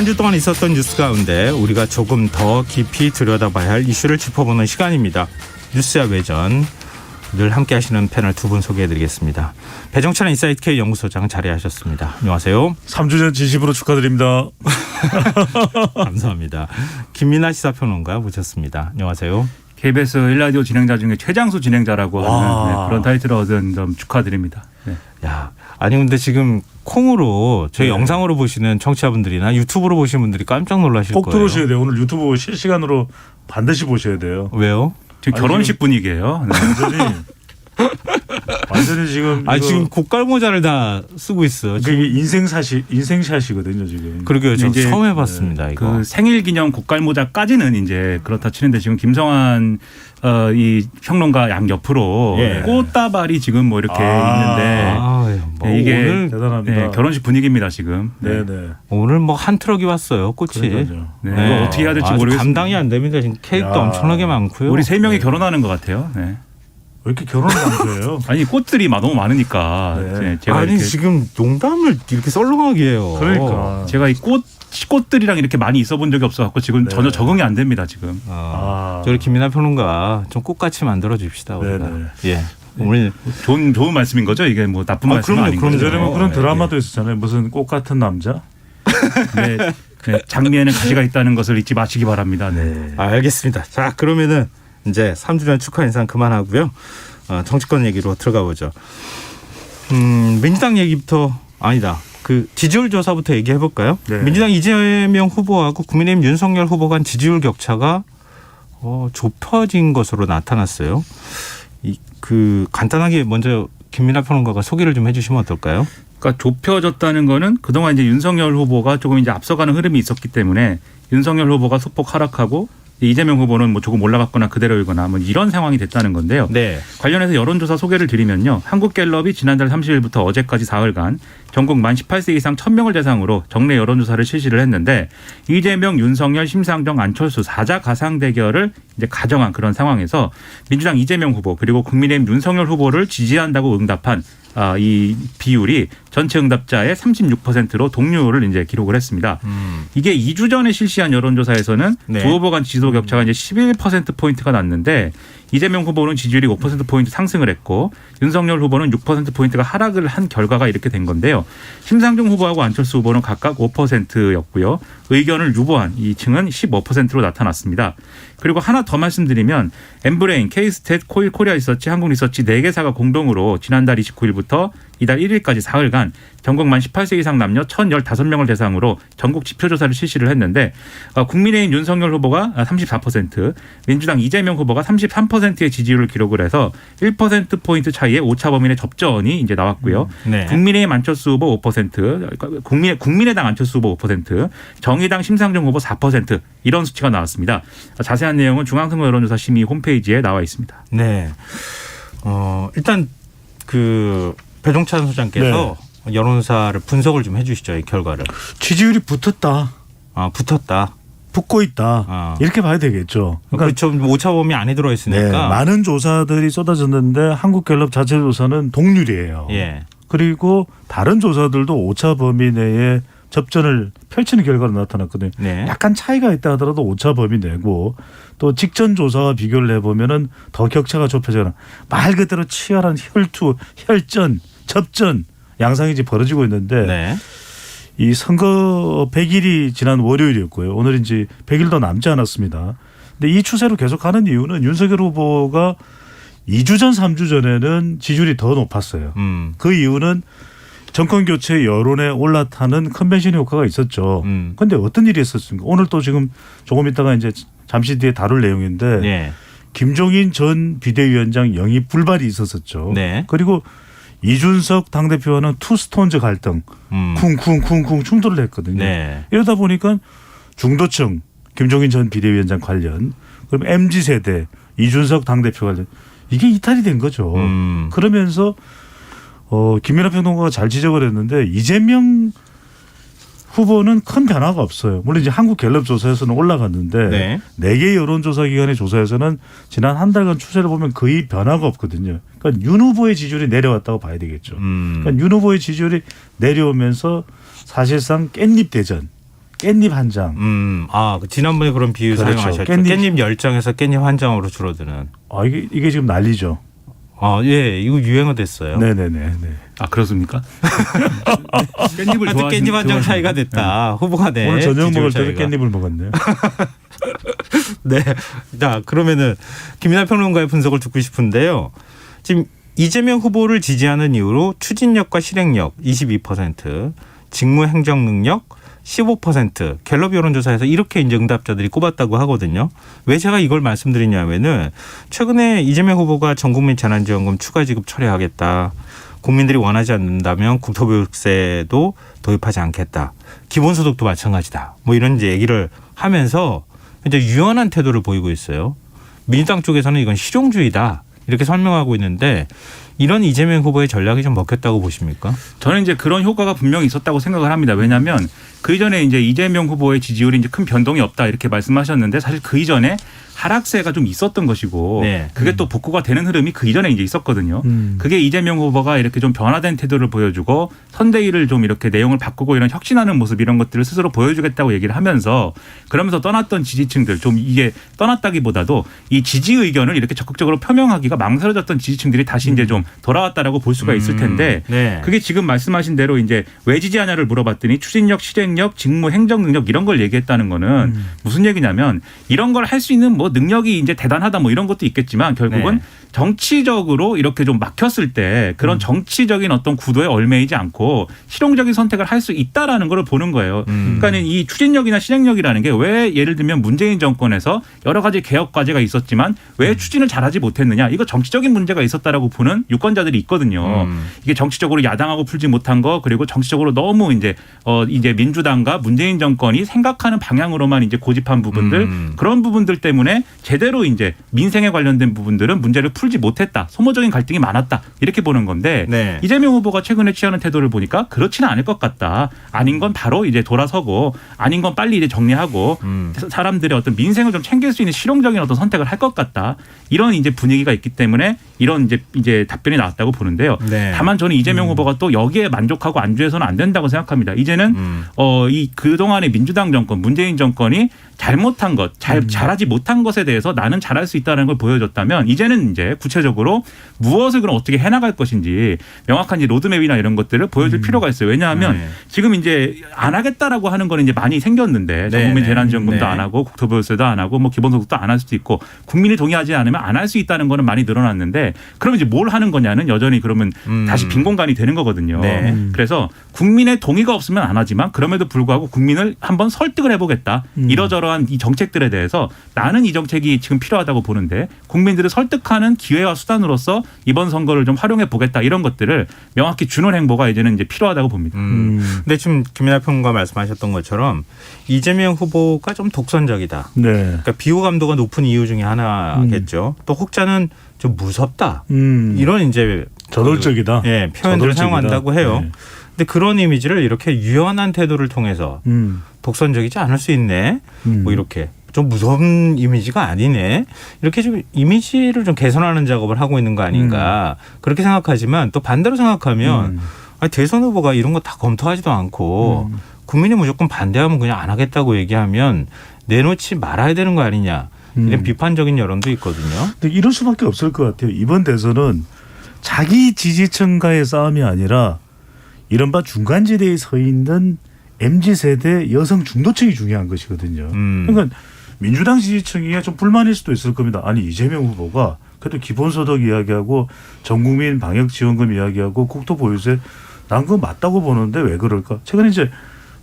한 주 동안 있었던 뉴스 가운데 우리가 조금 더 깊이 들여다봐야 할 이슈를 짚어보는 시간입니다. 뉴스야 외전. 늘 함께 하시는 패널 두 분 소개해드리겠습니다. 배정찬 인사이트K 연구소장 자리하셨습니다. 안녕하세요. 3주 전 진심으로 축하드립니다. 감사합니다. 김민하 시사평론가 모셨습니다. 안녕하세요. KBS 1라디오 진행자 중에 최장수 진행자라고 하는 그런 타이틀을 얻은 점 축하드립니다. 네. 야, 아니 근데 지금 콩으로 저희 영상으로 보시는 청취자분들이나 유튜브로 보시는 분들이 깜짝 놀라실 꼭 거예요. 들어오셔야 돼요. 오늘 유튜브 실시간으로 반드시 보셔야 돼요. 왜요? 지금 결혼식 분위기예요. 네. 완전히 지금 지금 고깔 모자를 다 쓰고 있어요. 그게 인생샷이거든요 지금. 그러게요. 저 이제 처음 해봤습니다. 이거. 그 생일 기념 고깔모자까지는 이제 그렇다 치는데 지금 김성환 이 평론가 양 옆으로 꽃다발이 지금 뭐 이렇게 있는데 뭐 이게 오늘 대단합니다. 결혼식 분위기입니다 지금. 네네. 오늘 뭐 한 트럭이 왔어요. 꽃이. 그러니까요. 네. 이거 어떻게 해야 될지 모르겠습니다. 감당이 안 됩니다. 지금 케이크도 엄청나게 많고요. 우리 세 명이 결혼하는 것 같아요. 네. 왜 이렇게 결혼을 안 해요? 아니 꽃들이 너무 많으니까. 네. 제가 아니 이렇게 지금 농담을 이렇게 썰렁하게 해요. 그러니까. 제가 이 꽃들이랑 이렇게 많이 있어본 적이 없어갖고 지금 전혀 적응이 안 됩니다 지금. 저희 김민하 평론가 좀 꽃같이 만들어 줍시다. 우리가. 네네. 예. 오늘 좋은 말씀인 거죠? 이게 뭐 나쁜 말씀은 아닌 거죠? 예전에 뭐 그런 드라마도 있었잖아요. 무슨 꽃 같은 남자. 네. 장미에는 가시가 있다는 것을 잊지 마시기 바랍니다. 네. 알겠습니다. 자, 그러면은 이제 3주년 축하 인사 그만하고요. 정치권 얘기로 들어가 보죠. 민주당 얘기부터 아니다. 그 지지율 조사부터 얘기해 볼까요? 네. 민주당 이재명 후보하고 국민의힘 윤석열 후보 간 지지율 격차가 좁혀진 것으로 나타났어요. 간단하게 먼저 김민하 평론가가 소개를 좀 해주시면 어떨까요? 그러니까 좁혀졌다는 거는 그동안 이제 윤석열 후보가 조금 이제 앞서가는 흐름이 있었기 때문에 윤석열 후보가 소폭 하락하고 이재명 후보는 뭐 조금 올라갔거나 그대로이거나 뭐 이런 상황이 됐다는 건데요. 네. 관련해서 여론조사 소개를 드리면요. 한국갤럽이 지난달 30일부터 어제까지 사흘간 전국 만 18세 이상 1000명을 대상으로 정례 여론조사를 실시를 했는데 이재명, 윤석열, 심상정, 안철수 4자 가상 대결을 이제 가정한 그런 상황에서 민주당 이재명 후보 그리고 국민의힘 윤석열 후보를 지지한다고 응답한 이 비율이 전체 응답자의 36%로 동률을 이제 기록을 했습니다. 이게 2주 전에 실시한 여론조사에서는 두 후보 간 지지도 격차가 이제 11%포인트가 났는데 이재명 후보는 지지율이 5%포인트 상승을 했고 윤석열 후보는 6%포인트가 하락을 한 결과가 이렇게 된 건데요. 심상정 후보하고 안철수 후보는 각각 5%였고요. 의견을 유보한 이 층은 15%로 나타났습니다. 그리고 하나 더 말씀드리면 엠브레인, K스탯, 코리아 리서치, 한국 리서치 4개사가 공동으로 지난달 29일부터 이달 1일까지 사흘간 전국 만 18세 이상 남녀 1,015명을 대상으로 전국 지표조사를 실시를 했는데 국민의힘 윤석열 후보가 34%, 민주당 이재명 후보가 33%의 지지율을 기록을 해서 1%포인트 차이의 오차 범위의 접전이 이제 나왔고요. 네. 국민의힘 안철수 후보 5%, 국민의당 안철수 후보 5%, 정의당 심상정 후보 4% 이런 수치가 나왔습니다. 자세한 내용은 중앙선거 여론조사 심의 홈페이지에 나와 있습니다. 네. 일단 배종찬 소장께서 여론사를 분석을 좀 해주시죠. 이 결과를. 지지율이 붙었다. 붙었다. 붙고 있다. 이렇게 봐야 되겠죠. 그렇죠. 오차 범위 안에 들어있으니까. 네, 많은 조사들이 쏟아졌는데 한국갤럽 자체 조사는 동률이에요. 예. 그리고 다른 조사들도 오차 범위 내에 접전을 펼치는 결과로 나타났거든요. 네. 약간 차이가 있다 하더라도 오차 범위 내고 또 직전 조사와 비교를 해보면은 더 격차가 좁혀져요. 말 그대로 치열한 혈전, 접전 양상이 이제 벌어지고 있는데 네. 이 선거 100일이 지난 월요일이었고요. 오늘 이제 100일도 남지 않았습니다. 근데 이 추세로 계속 가는 이유는 윤석열 후보가 2주 전, 3주 전에는 지지율이 더 높았어요. 그 이유는 정권 교체 여론에 올라타는 컨벤션 효과가 있었죠. 그런데 어떤 일이 있었습니까? 오늘 또 지금 조금 있다가 이제 잠시 뒤에 다룰 내용인데 네. 김종인 전 비대위원장 영입 불발이 있었었죠. 네. 그리고 이준석 당대표와는 투스톤즈 갈등, 쿵쿵쿵쿵 충돌을 했거든요. 네. 이러다 보니까 중도층 김종인 전 비대위원장 관련, 그럼 MZ세대 이준석 당대표 관련 이게 이탈이 된 거죠. 그러면서 김민하 평론가가 잘 지적을 했는데 이재명 후보는 큰 변화가 없어요. 물론 이제 한국갤럽 조사에서는 올라갔는데 네 개 여론조사 기관의 조사에서는 지난 한 달간 추세를 보면 거의 변화가 없거든요. 그러니까 윤 후보의 지지율이 내려왔다고 봐야 되겠죠. 그러니까 윤 후보의 지지율이 내려오면서 사실상 깻잎 대전, 깻잎 한 장. 그 지난번에 그런 비유 그렇죠. 사용하셨죠. 깻잎. 깻잎 10장에서 깻잎 한 장으로 줄어드는. 이게 지금 난리죠. 예, 이거 유행어 됐어요. 네네네. 아 그렇습니까? 깻잎을 하여튼 깻잎 한 장 차이가 됐다. 후보가 네. 오늘 저녁 먹을 지지율 때도 차이가. 깻잎을 먹었네요. 네. 자, 그러면은 김민하 평론가의 분석을 듣고 싶은데요. 지금 이재명 후보를 지지하는 이유로 추진력과 실행력 22%, 직무 행정 능력 15%, 갤럽 여론조사에서 이렇게 이제 응답자들이 꼽았다고 하거든요. 왜 제가 이걸 말씀드리냐면은 최근에 이재명 후보가 전국민 재난지원금 추가 지급 철회하겠다. 국민들이 원하지 않는다면 국토보유세도 도입하지 않겠다. 기본소득도 마찬가지다. 뭐 이런 이제 얘기를 하면서 이제 유연한 태도를 보이고 있어요. 민주당 쪽에서는 이건 실용주의다. 이렇게 설명하고 있는데 이런 이재명 후보의 전략이 좀 먹혔다고 보십니까? 저는 이제 그런 효과가 분명히 있었다고 생각을 합니다. 왜냐하면 그 이전에 이제 이재명 후보의 지지율이 이제 큰 변동이 없다 이렇게 말씀하셨는데 사실 그 이전에 하락세가 좀 있었던 것이고 네. 그게 또 복구가 되는 흐름이 그 이전에 이제 있었거든요. 음. 그게 이재명 후보가 이렇게 좀 변화된 태도를 보여주고 선대위를 좀 이렇게 내용을 바꾸고 이런 혁신하는 모습 이런 것들을 스스로 보여주겠다고 얘기를 하면서 그러면서 떠났던 지지층들 좀 이게 떠났다기보다도 이 지지 의견을 이렇게 적극적으로 표명하기가 망설여졌던 지지층들이 다시 이제 좀 돌아왔다라고 볼 수가 있을 텐데 네. 그게 지금 말씀하신 대로 이제 왜 지지하냐를 물어봤더니 추진력, 실행력, 직무, 행정 능력 이런 걸 얘기했다는 거는 무슨 얘기냐면 이런 걸 할 수 있는 뭐 능력이 이제 대단하다 뭐 이런 것도 있겠지만 결국은 네. 정치적으로 이렇게 좀 막혔을 때 그런 정치적인 어떤 구도에 얽매이지 않고 실용적인 선택을 할 수 있다라는 걸 보는 거예요. 그러니까는 이 추진력이나 실행력이라는 게 왜 예를 들면 문재인 정권에서 여러 가지 개혁 과제가 있었지만 왜 추진을 잘하지 못했느냐 이거 정치적인 문제가 있었다라고 보는 유권자들이 있거든요. 이게 정치적으로 야당하고 풀지 못한 거 그리고 정치적으로 너무 이제 민주당과 문재인 정권이 생각하는 방향으로만 이제 고집한 부분들 그런 부분들 때문에 제대로 이제 민생에 관련된 부분들은 문제를 풀지 못했다. 소모적인 갈등이 많았다. 이렇게 보는 건데 네. 이재명 후보가 최근에 취하는 태도를 보니까 그렇지는 않을 것 같다. 아닌 건 바로 이제 돌아서고 아닌 건 빨리 이제 정리하고 사람들의 어떤 민생을 좀 챙길 수 있는 실용적인 어떤 선택을 할 것 같다. 이런 이제 분위기가 있기 때문에 이런 이제 답변이 나왔다고 보는데요. 네. 다만 저는 이재명 후보가 또 여기에 만족하고 안주해서는 안 된다고 생각합니다. 이제는 이 그동안의 민주당 정권, 문재인 정권이 잘못한 것, 잘하지 못한 것에 대해서 나는 잘할 수 있다는 걸 보여줬다면 이제는 이제 구체적으로 무엇을 그럼 어떻게 해나갈 것인지 명확한 이제 로드맵이나 이런 것들을 보여줄 필요가 있어요. 왜냐하면 네. 지금 이제 안 하겠다라고 하는 거는 이제 많이 생겼는데 전국민 네. 재난지원금도 네. 안 하고 국토보유세도 안 하고 뭐 기본소득도 안 할 수도 있고 국민이 동의하지 않으면 안 할 수 있다는 거는 많이 늘어났는데 그럼 이제 뭘 하는 거냐는 여전히 그러면 다시 빈 공간이 되는 거거든요. 네. 그래서 국민의 동의가 없으면 안 하지만 그럼에도 불구하고 국민을 한번 설득을 해보겠다. 이러저러한 이 정책들에 대해서 나는 이 정책이 지금 필요하다고 보는데 국민들을 설득하는 기회와 수단으로서 이번 선거를 좀 활용해 보겠다 이런 것들을 명확히 주는 행보가 이제는 이제 필요하다고 봅니다. 근데 지금 김민하 평론가 말씀하셨던 것처럼 이재명 후보가 좀 독선적이다. 네. 그러니까 비호감도가 높은 이유 중에 하나겠죠. 또 혹자는 좀 무섭다. 이런 이제 저돌적이다. 예, 표현들을 저돌적이다. 사용한다고 해요. 네. 근데 그런 이미지를 이렇게 유연한 태도를 통해서 독선적이지 않을 수 있네. 뭐 이렇게 좀 무서운 이미지가 아니네. 이렇게 좀 이미지를 좀 개선하는 작업을 하고 있는 거 아닌가. 그렇게 생각하지만 또 반대로 생각하면 아니, 대선 후보가 이런 거 다 검토하지도 않고 국민이 무조건 반대하면 그냥 안 하겠다고 얘기하면 내놓지 말아야 되는 거 아니냐. 이런 비판적인 여론도 있거든요. 근데 이럴 수밖에 없을 것 같아요. 이번 대선은 자기 지지층과의 싸움이 아니라 이른바 중간지대에 서 있는 MZ세대 여성 중도층이 중요한 것이거든요. 그러니까 민주당 지지층이 좀 불만일 수도 있을 겁니다. 아니 이재명 후보가 그래도 기본소득 이야기하고 전국민 방역지원금 이야기하고 국토보유세 난 그거 맞다고 보는데 왜 그럴까? 최근에 이제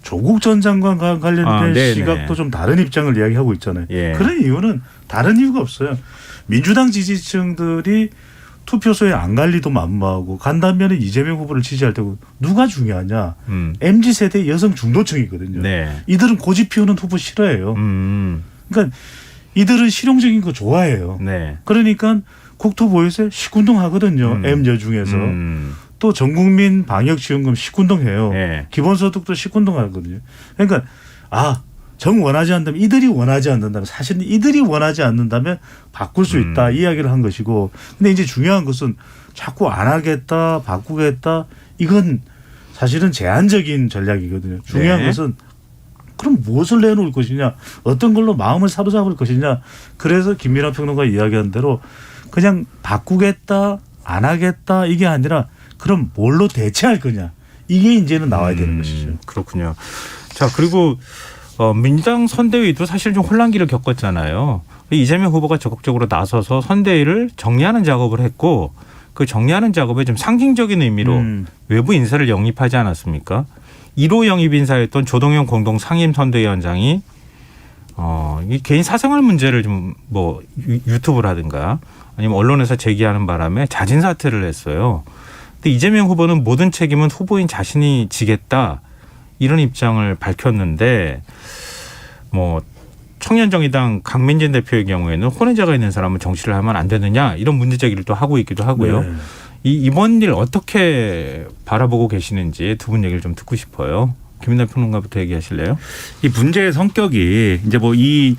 조국 전 장관과 관련된 시각도 좀 다른 입장을 이야기하고 있잖아요. 예. 그런 이유는 다른 이유가 없어요. 민주당 지지층들이 투표소에 안 갈 리도 만무하고 간다면 이재명 후보를 지지할 때고 누가 중요하냐. MZ세대 여성 중도층이거든요. 네. 이들은 고집 피우는 후보 싫어해요. 그러니까 이들은 실용적인 거 좋아해요. 네. 그러니까 국토보유세 시군동 하거든요. M여 중에서. 또 전국민 방역지원금 시군동해요. 네. 기본소득도 시군동 하거든요. 그러니까 정 원하지 않는다면 이들이 원하지 않는다면 사실은 이들이 원하지 않는다면 바꿀 수 있다 이 이야기를 한 것이고 근데 이제 중요한 것은 자꾸 안 하겠다 바꾸겠다 이건 사실은 제한적인 전략이거든요. 중요한 네. 것은 그럼 무엇을 내놓을 것이냐, 어떤 걸로 마음을 사로잡을 것이냐. 그래서 김민하 평론가 이야기한 대로 그냥 바꾸겠다, 안 하겠다 이게 아니라 그럼 뭘로 대체할 거냐. 이게 이제는 나와야 되는 것이죠. 그렇군요. 자, 그리고 민주당 선대위도 사실 좀 혼란기를 겪었잖아요. 이재명 후보가 적극적으로 나서서 선대위를 정리하는 작업을 했고 그 정리하는 작업에 좀 상징적인 의미로 외부 인사를 영입하지 않았습니까? 1호 영입 인사였던 조동현 공동 상임선대위원장이 이 개인 사생활 문제를 좀 뭐 유튜브라든가 아니면 언론에서 제기하는 바람에 자진 사퇴를 했어요. 근데 이재명 후보는 모든 책임은 후보인 자신이 지겠다 이런 입장을 밝혔는데 뭐 청년정의당 강민진 대표의 경우에는 혼외자가 있는 사람은 정치를 하면 안 되느냐 이런 문제 제기를 또 하고 있기도 하고요. 네. 이번 일 어떻게 바라보고 계시는지 두 분 얘기를 좀 듣고 싶어요. 김민하 평론가부터 얘기하실래요? 이 문제의 성격이 이제 뭐 이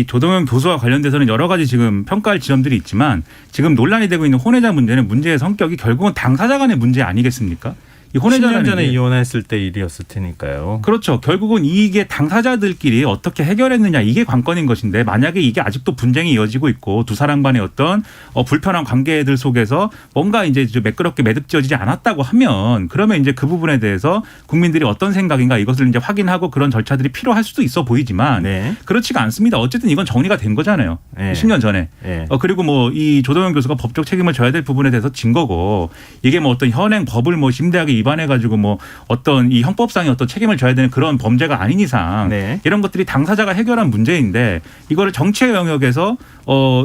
조동현 교수와 관련돼서는 여러 가지 지금 평가할 지점들이 있지만 지금 논란이 되고 있는 혼외자 문제는 문제의 성격이 결국은 당사자 간의 문제 아니겠습니까? 이 10년 전에 이혼했을 때 일이었을 테니까요. 그렇죠. 결국은 이게 당사자들끼리 어떻게 해결했느냐 이게 관건인 것인데 만약에 이게 아직도 분쟁이 이어지고 있고 두 사람 간의 어떤 불편한 관계들 속에서 뭔가 이제 매끄럽게 매듭지어지지 않았다고 하면 그러면 이제 그 부분에 대해서 국민들이 어떤 생각인가 이것을 이제 확인하고 그런 절차들이 필요할 수도 있어 보이지만 네. 그렇지가 않습니다. 어쨌든 이건 정리가 된 거잖아요. 네. 10년 전에. 네. 그리고 뭐 이 조동현 교수가 법적 책임을 져야 될 부분에 대해서 진 거고 이게 뭐 어떤 현행 법을 뭐 심대하게 위반해 가지고 뭐 어떤 이 형법상의 어떤 책임을 져야 되는 그런 범죄가 아닌 이상 네. 이런 것들이 당사자가 해결한 문제인데 이거를 정치의 영역에서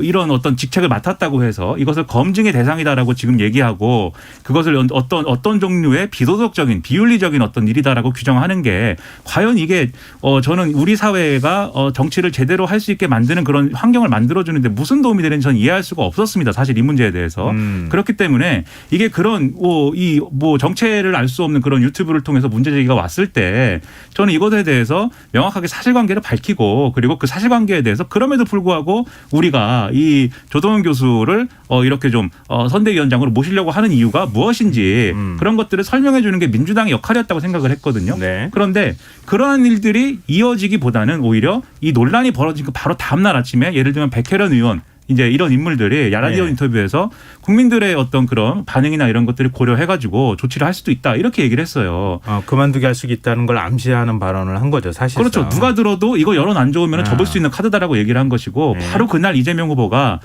이런 어떤 직책을 맡았다고 해서 이것을 검증의 대상이다라고 지금 얘기하고 그것을 어떤 종류의 비도덕적인 비윤리적인 어떤 일이다라고 규정하는 게 과연 이게 저는 우리 사회가 정치를 제대로 할 수 있게 만드는 그런 환경을 만들어주는데 무슨 도움이 되는지 저는 이해할 수가 없었습니다. 사실 이 문제에 대해서. 그렇기 때문에 이게 그런 정체를 알 수 없는 그런 유튜브를 통해서 문제 제기가 왔을 때 저는 이것에 대해서 명확하게 사실관계를 밝히고 그리고 그 사실관계에 대해서 그럼에도 불구하고 우리가 이 조동현 교수를 이렇게 좀 선대위원장으로 모시려고 하는 이유가 무엇인지 그런 것들을 설명해 주는 게 민주당의 역할이었다고 생각을 했거든요. 네. 그런데 그러한 일들이 이어지기보다는 오히려 이 논란이 벌어진 그 바로 다음 날 아침에 예를 들면 백혜련 의원 이제 이런 인물들이 야라디오 네. 인터뷰에서 국민들의 어떤 그런 반응이나 이런 것들을 고려해가지고 조치를 할 수도 있다 이렇게 얘기를 했어요. 그만두게 할 수 있다는 걸 암시하는 발언을 한 거죠, 사실상. 그렇죠. 누가 들어도 이거 여론 안 좋으면 접을 수 있는 카드다라고 얘기를 한 것이고 네. 바로 그날 이재명 후보가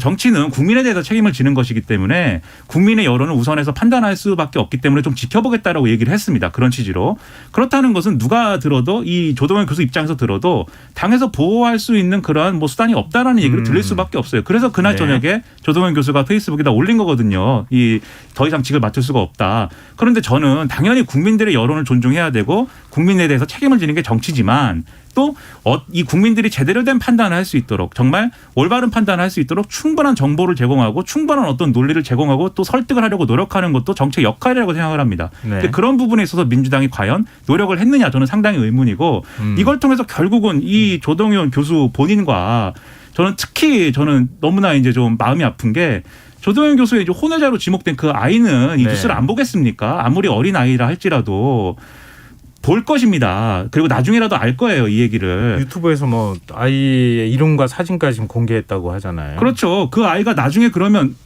정치는 국민에 대해서 책임을 지는 것이기 때문에 국민의 여론을 우선해서 판단할 수밖에 없기 때문에 좀 지켜보겠다라고 얘기를 했습니다. 그런 취지로. 그렇다는 것은 누가 들어도 이 조동현 교수 입장에서 들어도 당에서 보호할 수 있는 그러한 뭐 수단이 없다라는 얘기를 들릴 수밖에 없어요. 그래서 그날 네. 저녁에 조동현 교수가 페이스북에다 올린 거거든요. 더 이상 직을 맡을 수가 없다. 그런데 저는 당연히 국민들의 여론을 존중해야 되고 국민에 대해서 책임을 지는 게 정치지만 또 이 국민들이 제대로 된 판단을 할 수 있도록 정말 올바른 판단을 할 수 있도록 충분한 정보를 제공하고 충분한 어떤 논리를 제공하고 또 설득을 하려고 노력하는 것도 정치의 역할이라고 생각을 합니다. 네. 근데 그런 부분에 있어서 민주당이 과연 노력을 했느냐 저는 상당히 의문이고 이걸 통해서 결국은 이 조동현 교수 본인과 저는 너무나 이제 좀 마음이 아픈 게 조동현 교수의 이제 혼외자로 지목된 그 아이는 이 네. 뉴스를 안 보겠습니까? 아무리 어린 아이라 할지라도 볼 것입니다. 그리고 나중에라도 알 거예요, 이 얘기를. 유튜브에서 뭐 아이의 이름과 사진까지 지금 공개했다고 하잖아요. 그렇죠. 그 아이가 나중에 그러면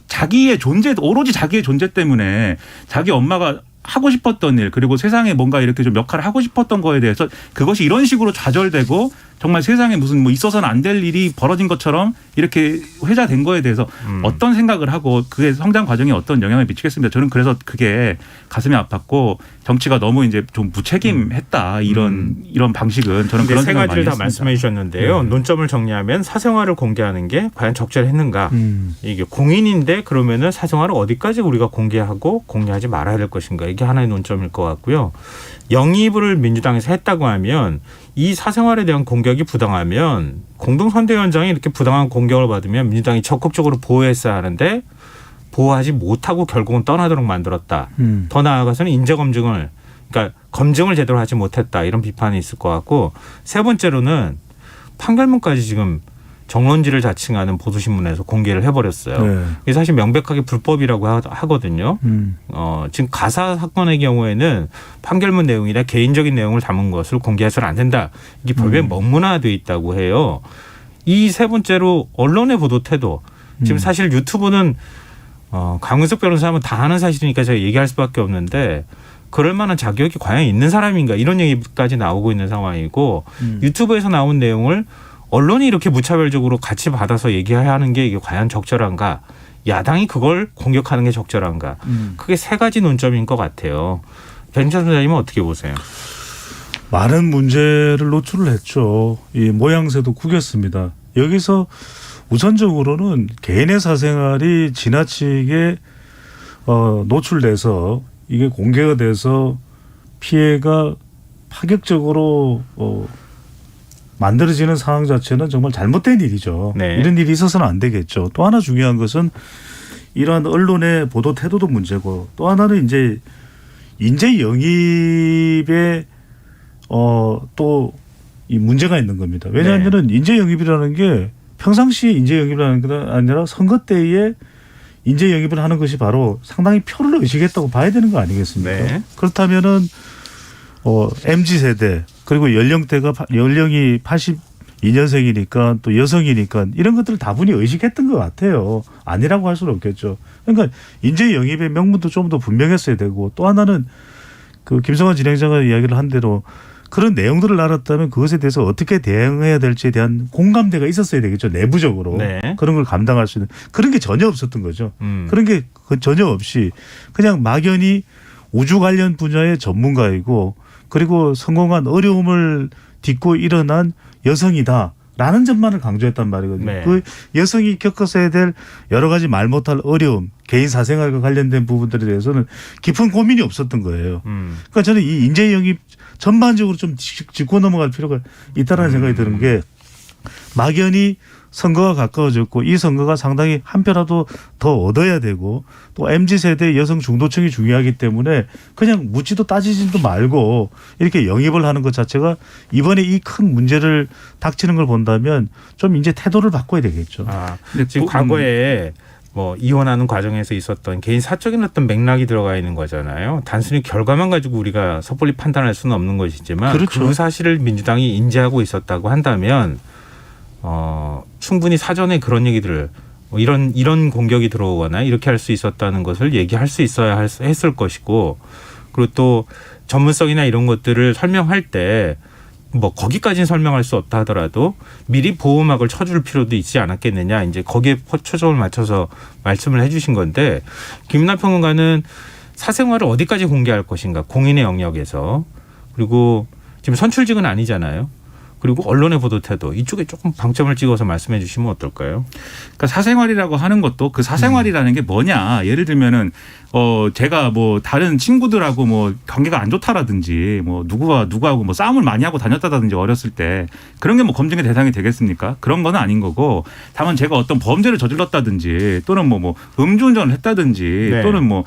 오로지 자기의 존재 때문에 자기 엄마가 하고 싶었던 일 그리고 세상에 뭔가 이렇게 좀 역할을 하고 싶었던 거에 대해서 그것이 이런 식으로 좌절되고 정말 세상에 무슨 뭐 있어서는 안 될 일이 벌어진 것처럼 이렇게 회자된 거에 대해서 어떤 생각을 하고 그게 성장 과정에 어떤 영향을 미치겠습니다. 저는 그래서 그게 가슴이 아팠고 정치가 너무 이제 좀 무책임했다 이런 방식은 저는 그런 세 생각을 많이 가지를 다 했습니다. 말씀해 주셨는데요. 논점을 정리하면 사생활을 공개하는 게 과연 적절했는가? 이게 공인인데 그러면은 사생활을 어디까지 우리가 공개하고 공개하지 말아야 될 것인가? 이게 하나의 논점일 것 같고요. 영입을 민주당에서 했다고 하면 이 사생활에 대한 공격이 부당하면 공동선대위원장이 이렇게 부당한 공격을 받으면 민주당이 적극적으로 보호했어야 하는데 보호하지 못하고 결국은 떠나도록 만들었다. 더 나아가서는 인재검증을 그러니까 검증을 제대로 하지 못했다. 이런 비판이 있을 것 같고 세 번째로는 판결문까지 지금 정론지를 자칭하는 보수신문에서 공개를 해버렸어요. 네. 이게 사실 명백하게 불법이라고 하거든요. 지금 가사 사건의 경우에는 판결문 내용이나 개인적인 내용을 담은 것을 공개해서는 안 된다. 이게 법에 명문화되어 있다고 해요. 이 세 번째로 언론의 보도 태도. 지금 사실 유튜브는 강은석 변호사 하면 다 아는 사실이니까 제가 얘기할 수밖에 없는데 그럴 만한 자격이 과연 있는 사람인가 이런 얘기까지 나오고 있는 상황이고 유튜브에서 나온 내용을 언론이 이렇게 무차별적으로 같이 받아서 얘기해야 하는 게 이게 과연 적절한가? 야당이 그걸 공격하는 게 적절한가? 크게 세 가지 논점인 것 같아요. 변희찬 소장님은 어떻게 보세요? 많은 문제를 노출을 했죠. 이 모양새도 구겼습니다. 여기서 우선적으로는 개인의 사생활이 지나치게 노출돼서 이게 공개가 돼서 피해가 파격적으로 만들어지는 상황 자체는 정말 잘못된 일이죠. 네. 이런 이런 일이 있어서는 안 되겠죠. 또 하나 중요한 것은 이러한 언론의 보도 태도도 문제고 또 하나는 이제 인재 영입에 또 이 문제가 있는 겁니다. 왜냐하면 인재 영입이라는 게 평상시에 인재 영입이라는 게 아니라 선거 때에 인재 영입을 하는 것이 바로 상당히 표를 의식했다고 봐야 되는 거 아니겠습니까? 네. 그렇다면은 MZ 세대 그리고 연령이 82년생이니까 또 여성이니까 이런 것들을 다분히 의식했던 것 같아요. 아니라고 할 수는 없겠죠. 그러니까 인재 영입의 명분도 좀 더 분명했어야 되고 또 하나는 그 김성환 진행자가 이야기를 한 대로 그런 내용들을 알았다면 그것에 대해서 어떻게 대응해야 될지에 대한 공감대가 있었어야 되겠죠. 내부적으로. 네. 그런 걸 감당할 수 있는. 그런 게 전혀 없었던 거죠. 그런 게 전혀 없이 그냥 막연히 우주 관련 분야의 전문가이고 그리고 성공한 어려움을 딛고 일어난 여성이다. 라는 점만을 강조했단 말이거든요. 네. 그 여성이 겪어서야 될 여러 가지 말 못할 어려움, 개인 사생활과 관련된 부분들에 대해서는 깊은 고민이 없었던 거예요. 그러니까 저는 이 인재 영입 전반적으로 좀 짚고 넘어갈 필요가 있다는 생각이 드는 게 막연히 선거가 가까워졌고 이 선거가 상당히 한 표라도 더 얻어야 되고 또 MZ세대 여성 중도층이 중요하기 때문에 그냥 묻지도 따지지도 말고 이렇게 영입을 하는 것 자체가 이번에 이 큰 문제를 닥치는 걸 본다면 좀 이제 태도를 바꿔야 되겠죠. 지금 과거에 뭐 이혼하는 과정에서 있었던 개인 사적인 어떤 맥락이 들어가 있는 거잖아요. 단순히 결과만 가지고 우리가 섣불리 판단할 수는 없는 것이지만 그렇죠. 그 사실을 민주당이 인지하고 있었다고 한다면 충분히 사전에 그런 얘기들을 이런 공격이 들어오거나 이렇게 할 수 있었다는 것을 얘기할 수 있어야 했을 것이고 그리고 또 전문성이나 이런 것들을 설명할 때 뭐 거기까지는 설명할 수 없다 하더라도 미리 보호막을 쳐줄 필요도 있지 않았겠느냐 이제 거기에 초점을 맞춰서 말씀을 해주신 건데 김윤아 평론가는 사생활을 어디까지 공개할 것인가 공인의 영역에서 그리고 지금 선출직은 아니잖아요. 그리고 언론의 보도 태도 이쪽에 조금 방점을 찍어서 말씀해 주시면 어떨까요? 그러니까 사생활이라고 하는 것도 그 사생활이라는 게 뭐냐. 예를 들면은 제가 뭐 다른 친구들하고 뭐 관계가 안 좋다라든지 뭐 누구하고 뭐 싸움을 많이 하고 다녔다든지 어렸을 때 그런 게 뭐 검증의 대상이 되겠습니까? 그런 건 아닌 거고 다만 제가 어떤 범죄를 저질렀다든지 또는 뭐 음주운전을 했다든지 네. 또는 뭐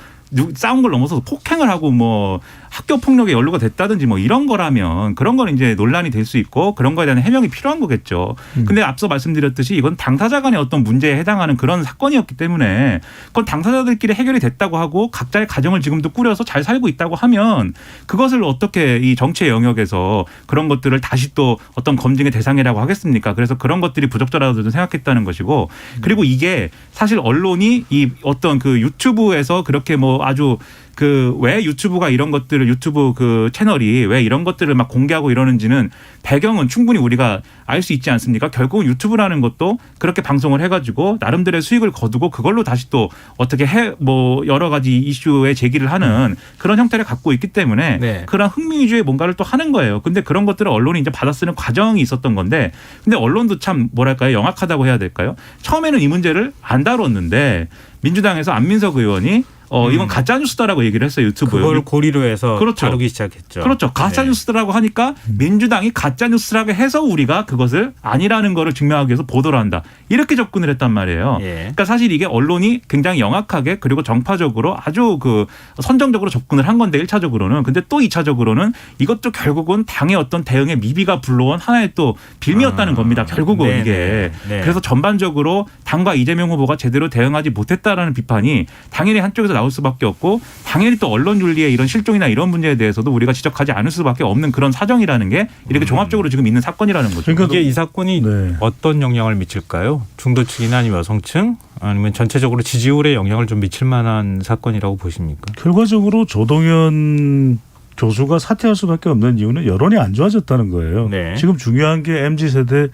싸운 걸 넘어서 폭행을 하고 뭐 학교 폭력에 연루가 됐다든지 뭐 이런 거라면 그런 건 이제 논란이 될 수 있고 그런 거에 대한 해명이 필요한 거겠죠. 근데 앞서 말씀드렸듯이 이건 당사자 간의 어떤 문제에 해당하는 그런 사건이었기 때문에 그건 당사자들끼리 해결이 됐다고 하고 각자의 가정을 지금도 꾸려서 잘 살고 있다고 하면 그것을 어떻게 이 정치의 영역에서 그런 것들을 다시 또 어떤 검증의 대상이라고 하겠습니까? 그래서 그런 것들이 부적절하다고 생각했다는 것이고 그리고 이게 사실 언론이 이 어떤 그 유튜브에서 그렇게 뭐 아주 그 왜 유튜브가 이런 것들을 유튜브 그 채널이 왜 이런 것들을 막 공개하고 이러는지는 배경은 충분히 우리가 알 수 있지 않습니까? 결국은 유튜브라는 것도 그렇게 방송을 해가지고 나름대로의 수익을 거두고 그걸로 다시 또 어떻게 뭐 여러 가지 이슈에 제기를 하는 그런 형태를 갖고 있기 때문에 네. 그런 흥미 위주의 뭔가를 또 하는 거예요. 근데 그런 것들을 언론이 이제 받아쓰는 과정이 있었던 건데 근데 언론도 참 뭐랄까요? 영악하다고 해야 될까요? 처음에는 이 문제를 안 다뤘는데 민주당에서 안민석 의원이 이건 가짜 뉴스다라고 얘기를 했어요. 유튜브에. 그걸 고리로 해서 그렇죠. 다루기 시작했죠. 그렇죠. 가짜 네. 뉴스라고 하니까 민주당이 가짜 뉴스라고 해서 우리가 그것을 아니라는 거를 증명하기 위해서 보도를 한다. 이렇게 접근을 했단 말이에요. 예. 그러니까 사실 이게 언론이 굉장히 영악하게 그리고 정파적으로 아주 그 선정적으로 접근을 한 건데 1차적으로는 근데 또 2차적으로는 이것도 결국은 당의 어떤 대응의 미비가 불러온 하나의 또 빌미였다는 겁니다. 결국은 네네. 이게. 네. 그래서 전반적으로 당과 이재명 후보가 제대로 대응하지 못했다라는 비판이 당연히 한쪽에서 나올 수밖에 없고 당연히 또 언론 윤리의 이런 실종이나 이런 문제에 대해서도 우리가 지적하지 않을 수밖에 없는 그런 사정이라는 게 이렇게 종합적으로 지금 있는 사건이라는 거죠. 그러니까 이게 이 사건이 네. 어떤 영향을 미칠까요? 중도층이나 아니면 여성층 아니면 전체적으로 지지율에 영향을 좀 미칠 만한 사건이라고 보십니까? 결과적으로 조동현 교수가 사퇴할 수밖에 없는 이유는 여론이 안 좋아졌다는 거예요. 네. 지금 중요한 게 MZ세대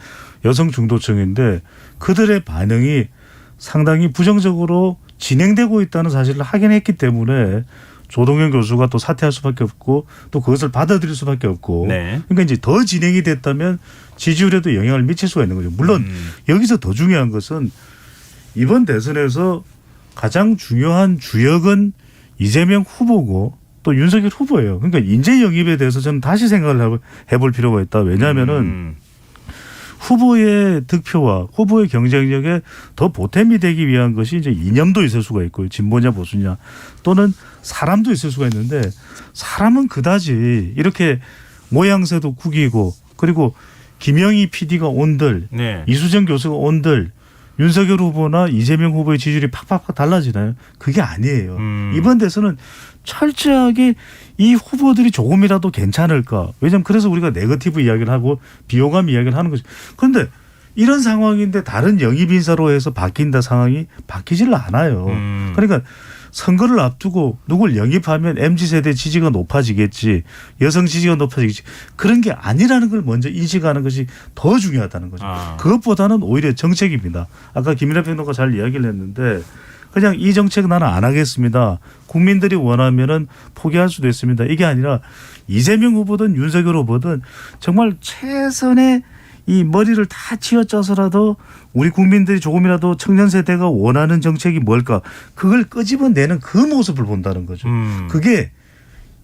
여성 중도층인데 그들의 반응이 상당히 부정적으로 진행되고 있다는 사실을 확인했기 때문에 조동현 교수가 또 사퇴할 수밖에 없고 또 그것을 받아들일 수밖에 없고 네. 그러니까 이제 더 진행이 됐다면 지지율에도 영향을 미칠 수가 있는 거죠. 물론 여기서 더 중요한 것은 이번 대선에서 가장 중요한 주역은 이재명 후보고 또 윤석열 후보예요. 그러니까 인재 영입에 대해서 저는 다시 생각을 해볼 필요가 있다. 왜냐하면은 후보의 득표와 후보의 경쟁력에 더 보탬이 되기 위한 것이 이제 이념도 있을 수가 있고요. 진보냐 보수냐 또는 사람도 있을 수가 있는데 사람은 그다지 이렇게 모양새도 구기고 그리고 김영희 PD가 온들 네. 이수정 교수가 온들 윤석열 후보나 이재명 후보의 지지율이 팍팍팍 달라지나요? 그게 아니에요. 이번 대선은 철저하게 이 후보들이 조금이라도 괜찮을까. 왜냐하면 그래서 우리가 네거티브 이야기를 하고 비호감 이야기를 하는 거죠. 그런데 이런 상황인데 다른 영입 인사로 해서 바뀐다 상황이 바뀌지를 않아요. 그러니까 선거를 앞두고 누굴 영입하면 MZ세대 지지가 높아지겠지. 여성 지지가 높아지겠지. 그런 게 아니라는 걸 먼저 인식하는 것이 더 중요하다는 거죠. 그것보다는 오히려 정책입니다. 아까 김민하 평론가 잘 이야기를 했는데 그냥 이 정책 나는 안 하겠습니다. 국민들이 원하면은 포기할 수도 있습니다. 이게 아니라 이재명 후보든 윤석열 후보든 정말 최선의 이 머리를 다 쥐어짜서라도 우리 국민들이 조금이라도 청년 세대가 원하는 정책이 뭘까 그걸 끄집어내는 그 모습을 본다는 거죠. 그게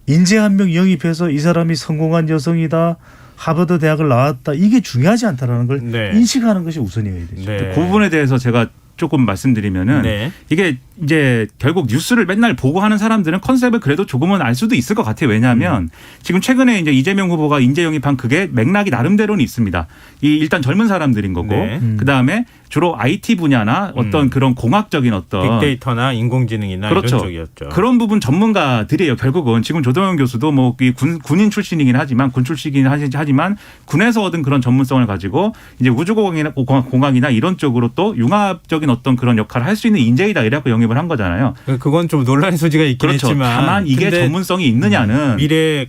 인재 한 명 영입해서 이 사람이 성공한 여성이다. 하버드 대학을 나왔다. 이게 중요하지 않다라는 걸 네. 인식하는 것이 우선이어야 되죠. 네. 그 부분에 대해서 제가 조금 말씀드리면은 네. 이게 이제 결국 뉴스를 맨날 보고 하는 사람들은 컨셉을 그래도 조금은 알 수도 있을 것 같아요. 왜냐하면 지금 최근에 이제 이재명 후보가 인재 영입한 그게 맥락이 나름대로는 있습니다. 이 일단 젊은 사람들인 거고 네. 그 다음에 주로 IT 분야나 어떤 그런 공학적인 어떤 빅데이터나 인공지능이나 그렇죠. 이런 쪽이었죠. 그런 부분 전문가들이에요. 결국은 지금 조동현 교수도 뭐 군인 출신이긴 하지만 군 출신이긴 하지만 군에서 얻은 그런 전문성을 가지고 이제 우주공학이나 이런 쪽으로 또 융합적인 어떤 그런 역할을 할 수 있는 인재이다 이래갖고 영입을 한 거잖아요. 그건 좀 논란의 소지가 있긴 그렇죠. 했지만 다만 이게 전문성이 있느냐는 미래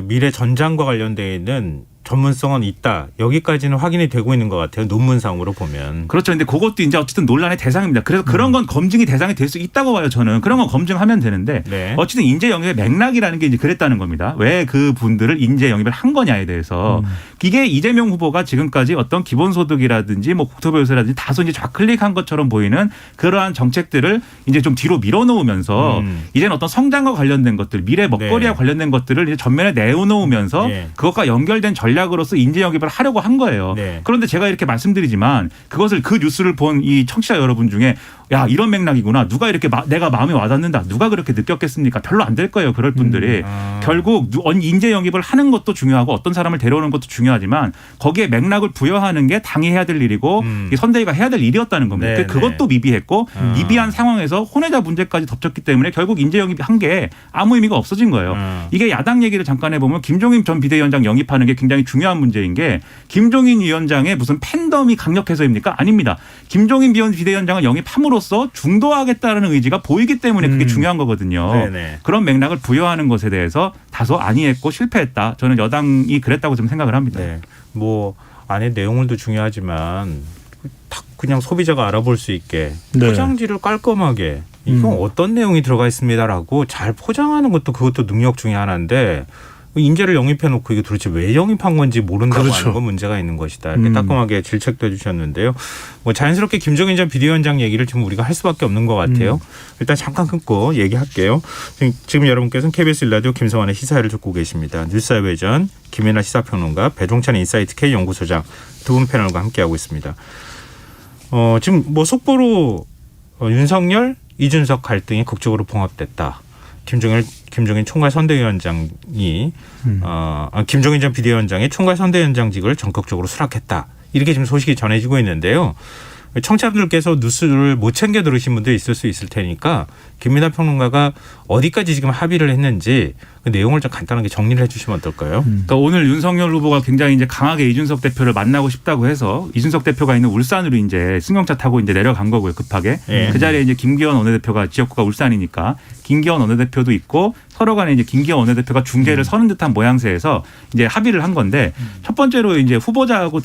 미래 전장과 관련되어 있는 전문성은 있다. 여기까지는 확인이 되고 있는 것 같아요. 논문상으로 보면. 그렇죠. 근데 그것도 이제 어쨌든 논란의 대상입니다. 그래서 그런 건 검증이 대상이 될 수 있다고 봐요. 저는 그런 건 검증하면 되는데 네. 어쨌든 인재 영입의 맥락이라는 게 이제 그랬다는 겁니다. 왜 그 분들을 인재 영입을 한 거냐에 대해서 이게 이재명 후보가 지금까지 어떤 기본소득이라든지 뭐 국토부유세라든지 다소 이제 좌클릭한 것처럼 보이는 그러한 정책들을 이제 좀 뒤로 밀어놓으면서 이제는 어떤 성장과 관련된 것들, 미래 먹거리와 네. 관련된 것들을 이제 전면에 내어놓으면서 네. 그것과 연결된 전략으로서 인재 영입을 하려고 한 거예요. 네. 그런데 제가 이렇게 말씀드리지만 그것을 그 뉴스를 본 이 청취자 여러분 중에 야 이런 맥락이구나. 누가 이렇게 내가 마음에 와닿는다. 누가 그렇게 느꼈겠습니까? 별로 안 될 거예요. 그럴 분들이. 결국 인재 영입을 하는 것도 중요하고 어떤 사람을 데려오는 것도 중요하지만 거기에 맥락을 부여하는 게 당이 해야 될 일이고 이 선대위가 해야 될 일이었다는 겁니다. 네, 그것도 미비했고 미비한 상황에서 혼외자 문제까지 덮쳤기 때문에 결국 인재 영입 한 게 아무 의미가 없어진 거예요. 이게 야당 얘기를 잠깐 해보면 김종인 전 비대위원장 영입하는 게 굉장히 중요한 문제인 게 김종인 위원장의 무슨 팬덤이 강력해서입니까? 아닙니다. 김종인 비대위원장을 영입함으로써 중도하겠다는 의지가 보이기 때문에 그게 중요한 거거든요. 네네. 그런 맥락을 부여하는 것에 대해서 다소 안이했고 실패했다. 저는 여당이 그랬다고 좀 생각을 합니다. 네. 뭐 안에 내용물도 중요하지만 딱 그냥 소비자가 알아볼 수 있게 네. 포장지를 깔끔하게 이건 어떤 내용이 들어가 있습니다라고 잘 포장하는 것도 그것도 능력 중에 하나인데 인재를 영입해놓고 이게 도대체 왜 영입한 건지 모른다고 그렇죠. 하는 건 문제가 있는 것이다. 이렇게 따끔하게 질책도 해주셨는데요. 뭐 자연스럽게 김종인 전 비대위원장 얘기를 지금 우리가 할 수밖에 없는 것 같아요. 일단 잠깐 끊고 얘기할게요. 지금 여러분께서는 KBS 1라디오 김성환의 시사회를 듣고 계십니다. 뉴스의 외전 김연아 시사평론가 배종찬 인사이트 K 연구소장 두 분 패널과 함께하고 있습니다. 지금 뭐 속보로 윤석열, 이준석 갈등이 극적으로 봉합됐다. 김종인 총괄 선대위원장이 김종인 전 비대위원장의 총괄 선대위원장직을 전격적으로 수락했다. 이렇게 지금 소식이 전해지고 있는데요. 청취자분들께서 뉴스를 못 챙겨 들으신 분도 있을 수 있을 테니까 김민하 평론가가 어디까지 지금 합의를 했는지 그 내용을 좀 간단하게 정리를 해 주시면 어떨까요? 그러니까 오늘 윤석열 후보가 굉장히 이제 강하게 이준석 대표를 만나고 싶다고 해서 이준석 대표가 있는 울산으로 이제 승용차 타고 이제 내려간 거고요, 급하게. 예. 그 자리에 이제 김기현 원내대표가 지역구가 울산이니까 김기현 원내대표도 있고 서로 간에 이제 김기현 원내대표가 중재를 서는 듯한 모양새에서 이제 합의를 한 건데 첫 번째로 이제 후보자하고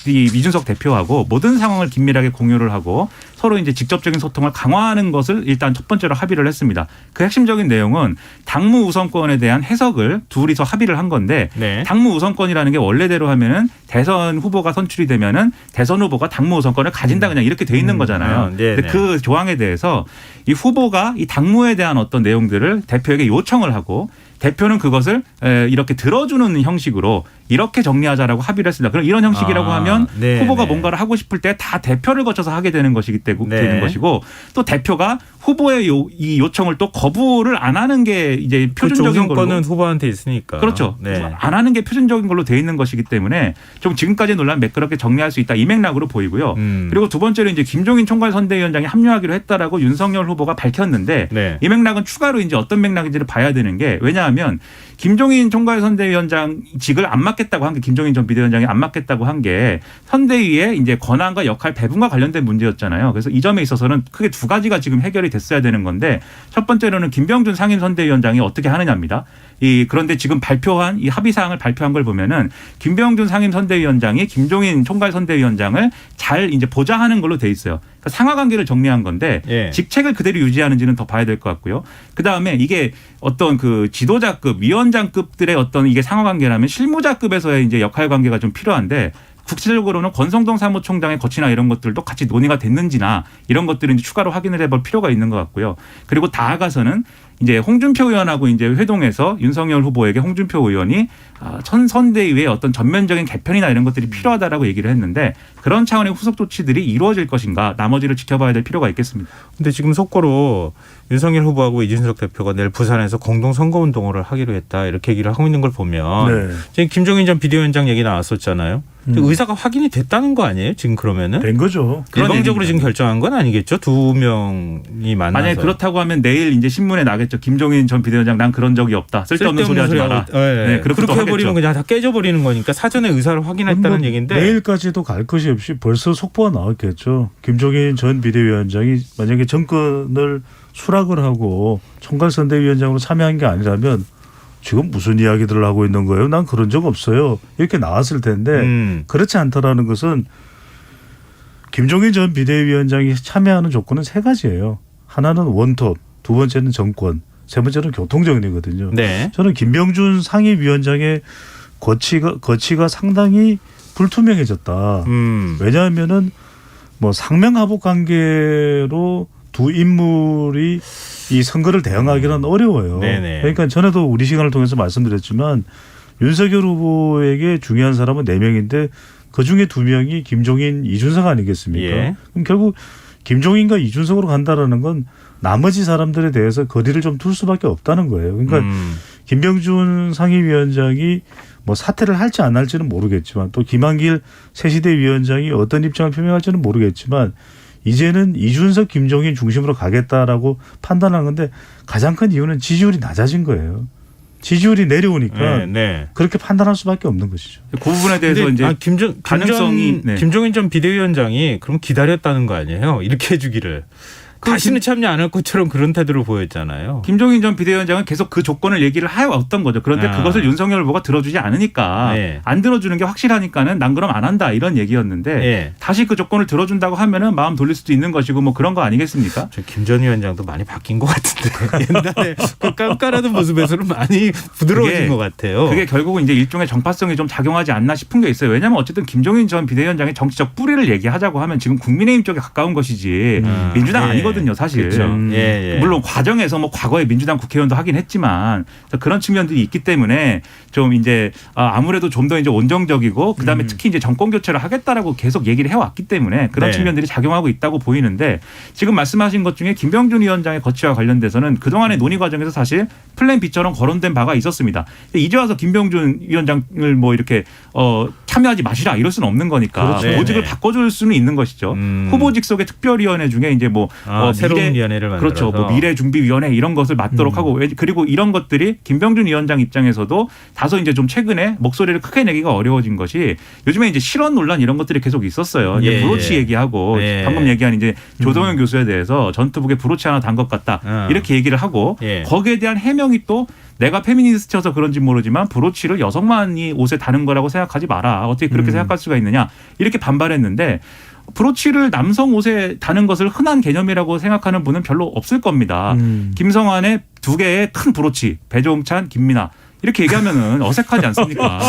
이준석 대표하고 모든 상황을 긴밀하게 공유를 하고 서로 이제 직접적인 소통을 강화하는 것을 일단 첫 번째로 합의를 했습니다. 그 핵심적인 내용은 당무 우선권에 대한 해석을 둘이서 합의를 한 건데 네. 당무 우선권이라는 게 원래대로 하면은 대선 후보가 선출이 되면은 대선 후보가 당무 우선권을 가진다 그냥 이렇게 돼 있는 거잖아요. 근데 그 조항에 대해서 이 후보가 이 당무에 대한 어떤 내용들을 대표에게 요청을 하고 대표는 그것을 이렇게 들어주는 형식으로 이렇게 정리하자라고 합의를 했습니다. 그럼 이런 형식이라고 하면 후보가 뭔가를 하고 싶을 때 다 대표를 거쳐서 하게 되는 것이기 때문에 되는 것이고 또 대표가 후보의 이 요청을 또 거부를 안 하는 게 이제 표준적인 걸로. 우선권은 후보한테 있으니까. 그렇죠. 네. 안 하는 게 표준적인 걸로 돼 있는 것이기 때문에 좀 지금까지 논란 매끄럽게 정리할 수 있다 이 맥락으로 보이고요. 그리고 두 번째로 이제 김종인 총괄 선대위원장이 합류하기로 했다라고 윤석열 후보가 밝혔는데 네. 이 맥락은 추가로 이제 어떤 맥락인지를 봐야 되는 게 왜냐하면 김종인 총괄 선대위원장직을 안 맡겠다고 한 게 김종인 전 비대위원장이 안 맡겠다고 한 게 선대위의 이제 권한과 역할 배분과 관련된 문제였잖아요. 그래서 이 점에 있어서는 크게 두 가지가 지금 해결이 됐어야 되는 건데 첫 번째로는 김병준 상임 선대위원장이 어떻게 하느냐입니다. 그런데 지금 발표한 이 합의 사항을 발표한 걸 보면은 김병준 상임 선대위원장이 김종인 총괄 선대위원장을 잘 이제 보좌하는 걸로 돼 있어요. 그러니까 상하 관계를 정리한 건데 직책을 그대로 유지하는지는 더 봐야 될 것 같고요. 그 다음에 이게 어떤 그 지도자급, 위원장급들의 어떤 이게 상하 관계라면 실무자급에서의 이제 역할 관계가 좀 필요한데. 국제적으로는 권성동 사무총장의 거치나 이런 것들도 같이 논의가 됐는지나 이런 것들을 이제 추가로 확인을 해볼 필요가 있는 것 같고요. 그리고 나아가서는 이제 홍준표 의원하고 이제 회동해서 윤석열 후보에게 홍준표 의원이 선대위의 어떤 전면적인 개편이나 이런 것들이 필요하다라고 얘기를 했는데 그런 차원의 후속 조치들이 이루어질 것인가 나머지를 지켜봐야 될 필요가 있겠습니다. 근데 지금 속보로 윤석열 후보하고 이준석 대표가 내일 부산에서 공동 선거운동을 하기로 했다 이렇게 얘기를 하고 있는 걸 보면 지금 김종인 전 비대위원장 얘기 나왔었잖아요. 의사가 확인이 됐다는 거 아니에요? 지금 그러면은 된 거죠. 일방적으로 지금 결정한 건 아니겠죠? 두 명이 만나서. 만약에 그렇다고 하면 내일 이제 신문에 나겠죠. 김종인 전 비대위원장 난 그런 적이 없다. 쓸데없는 소리 하지 마라. 네, 그렇게 해버리면 그냥 다 깨져버리는 거니까 사전에 의사를 확인했다는 얘기인데 내일까지도 갈 것이 없이 벌써 속보가 나왔겠죠. 김종인 전 비대위원장이 만약에 정권을 수락을 하고 총괄선대위원장으로 참여한 게 아니라면 지금 무슨 이야기들을 하고 있는 거예요? 난 그런 적 없어요. 이렇게 나왔을 텐데 그렇지 않다라는 것은 김종인 전 비대위원장이 참여하는 조건은 세 가지예요. 하나는 원톱, 두 번째는 정권, 세 번째는 교통정리거든요. 네. 저는 김병준 상임위원장의 거치가 상당히 불투명해졌다. 왜냐하면은 뭐 상명하복 관계로 두 인물이 이 선거를 대응하기는 어려워요. 네네. 그러니까 전에도 우리 시간을 통해서 말씀드렸지만 윤석열 후보에게 중요한 사람은 4명인데 그중에 2명이 김종인, 이준석 아니겠습니까? 예. 그럼 결국 김종인과 이준석으로 간다라는 건 나머지 사람들에 대해서 거리를 좀 둘 수밖에 없다는 거예요. 그러니까 김병준 상임위원장이 뭐 사퇴를 할지 안 할지는 모르겠지만 또 김한길 새시대 위원장이 어떤 입장을 표명할지는 모르겠지만 이제는 이준석, 김종인 중심으로 가겠다라고 판단한 건데 가장 큰 이유는 지지율이 낮아진 거예요. 지지율이 내려오니까 그렇게 판단할 수밖에 없는 것이죠. 그 부분에 대해서 이제 김종인 전 비대위원장이 그럼 기다렸다는 거 아니에요? 이렇게 해주기를. 다시는 참여 안 할 것처럼 그런 태도를 보였잖아요. 김종인 전 비대위원장은 계속 그 조건을 얘기를 해왔던 거죠. 그런데 그것을 윤석열 후보가 들어주지 않으니까 네. 안 들어주는 게 확실하니까는 난 그럼 안 한다 이런 얘기였는데 네. 다시 그 조건을 들어준다고 하면은 마음 돌릴 수도 있는 것이고 뭐 그런 거 아니겠습니까? 김 전 위원장도 많이 바뀐 것 같은데 옛날에 그 깐깐하던 모습에서는 많이 부드러워진 것 같아요. 그게 결국은 이제 일종의 정파성이 좀 작용하지 않나 싶은 게 있어요. 왜냐하면 어쨌든 김종인 전 비대위원장의 정치적 뿌리를 얘기하자고 하면 지금 국민의힘 쪽에 가까운 것이지 민주당 아니거든요, 사실. 그렇죠. 예. 물론 과정에서 뭐 과거에 민주당 국회의원도 하긴 했지만 그런 측면들이 있기 때문에 좀 이제 아무래도 좀 더 이제 온정적이고 그다음에 특히 이제 정권 교체를 하겠다라고 계속 얘기를 해왔기 때문에 그런 네. 측면들이 작용하고 있다고 보이는데 지금 말씀하신 것 중에 김병준 위원장의 거취와 관련돼서는 그동안의 논의 과정에서 사실 플랜 B처럼 거론된 바가 있었습니다. 이제 와서 김병준 위원장을 뭐 이렇게 참여하지 마시라 이럴 수는 없는 거니까 그렇죠. 보직을 네네. 바꿔줄 수는 있는 것이죠. 후보직 속의 특별위원회 중에 이제 뭐 새로운 위원회를 만들어서 그렇죠. 뭐 미래준비위원회 이런 것을 맡도록 하고 그리고 이런 것들이 김병준 위원장 입장에서도 다소 이제 좀 최근에 목소리를 크게 내기가 어려워진 것이 요즘에 이제 실언 논란 이런 것들이 계속 있었어요. 이제 예, 브로치 예. 얘기하고 예. 방금 얘기한 이제 조동현 교수에 대해서 전투북에 브로치 하나 단 것 같다 이렇게 얘기를 하고 예. 거기에 대한 해명이 또 내가 페미니스트여서 그런지 모르지만 브로치를 여성만이 옷에 다는 거라고 생각하지 마라. 어떻게 그렇게 생각할 수가 있느냐 이렇게 반발했는데 브로치를 남성 옷에 다는 것을 흔한 개념이라고 생각하는 분은 별로 없을 겁니다. 김성환의 두 개의 큰 브로치, 배종찬, 김민아 이렇게 얘기하면은 어색하지 않습니까?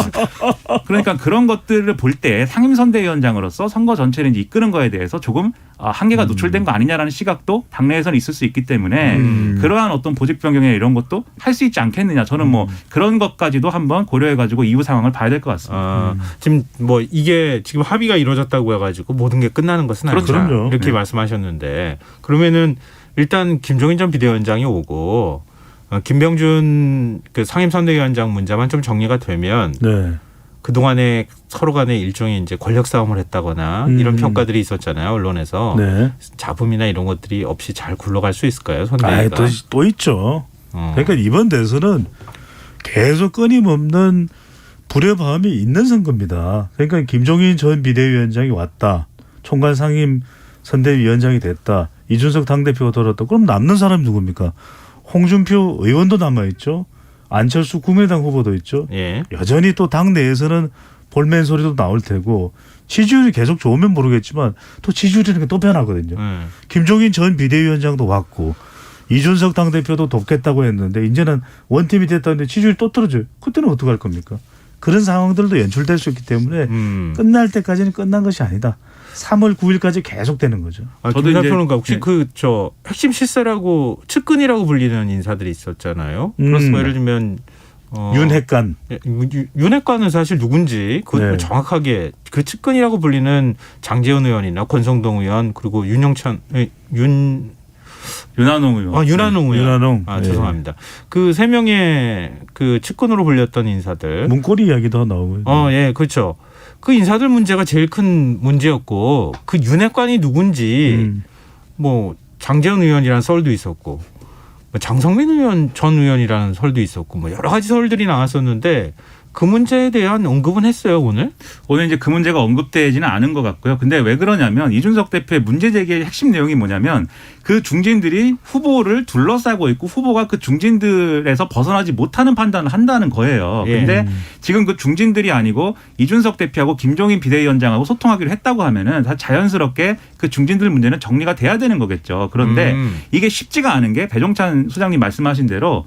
그러니까 그런 것들을 볼 때 상임선대위원장으로서 선거 전체를 이제 이끄는 거에 대해서 조금 한계가 노출된 거 아니냐라는 시각도 당내에서는 있을 수 있기 때문에 그러한 어떤 보직 변경이나 이런 것도 할 수 있지 않겠느냐. 저는 뭐 그런 것까지도 한번 고려해가지고 이후 상황을 봐야 될 것 같습니다. 지금 뭐 이게 지금 합의가 이루어졌다고 해가지고 모든 게 끝나는 것은 아니다. 그럼요. 이렇게 네. 말씀하셨는데 그러면은 일단 김종인 전 비대위원장이 오고 김병준 그 상임선대위원장 문제만 좀 정리가 되면 네. 그동안에 서로 간에 일종의 이제 권력 싸움을 했다거나 이런 평가들이 있었잖아요. 언론에서. 네. 잡음이나 이런 것들이 없이 잘 굴러갈 수 있을까요? 아, 선대위가. 또 있죠. 그러니까 이번 대선은 계속 끊임없는 불협화음이 있는 선거입니다. 그러니까 김종인 전 비대위원장이 왔다. 총괄 상임 선대위원장이 됐다. 이준석 당대표가 돌았다. 그럼 남는 사람이 누굽니까? 홍준표 의원도 남아있죠. 안철수 국민의당 후보도 있죠. 예. 여전히 또 당내에서는 볼멘 소리도 나올 테고 지지율이 계속 좋으면 모르겠지만 또 지지율이라는 게 또 변하거든요. 김종인 전 비대위원장도 왔고 이준석 당대표도 돕겠다고 했는데 이제는 원팀이 됐다는데 지지율이 또 떨어져요. 그때는 어떡할 겁니까? 그런 상황들도 연출될 수 있기 때문에 끝날 때까지는 끝난 것이 아니다. 3월 9일까지 계속되는 거죠. 저도 김 이제- 대표는가 혹시 네. 그 저 핵심 실세라고 측근이라고 불리는 인사들이 있었잖아요. 그렇습니다. 예를 들면 윤핵관. 윤핵관은 사실 누군지 그 네. 정확하게 그 측근이라고 불리는 장제원 의원이나 권성동 의원 그리고 윤한홍 의원. 윤한홍 의원. 윤한홍. 네. 죄송합니다. 그 세 명의 그 측근으로 불렸던 인사들. 문고리 이야기도 나오고. 예, 그렇죠. 그 인사들 문제가 제일 큰 문제였고 그 윤핵관이 누군지 뭐 장제원 의원이라는 썰도 있었고 뭐 장성민 의원 전 의원이라는 설도 있었고 뭐 여러 가지 설들이 나왔었는데 그 문제에 대한 언급은 했어요 오늘? 오늘 이제 그 문제가 언급되지는 않은 것 같고요. 근데 왜 그러냐면 이준석 대표의 문제 제기의 핵심 내용이 뭐냐면 그 중진들이 후보를 둘러싸고 있고 후보가 그 중진들에서 벗어나지 못하는 판단을 한다는 거예요. 근데 지금 그 중진들이 아니고 이준석 대표하고 김종인 비대위원장하고 소통하기로 했다고 하면은 다 자연스럽게 그 중진들 문제는 정리가 돼야 되는 거겠죠. 그런데 이게 쉽지가 않은 게 배종찬 소장님 말씀하신 대로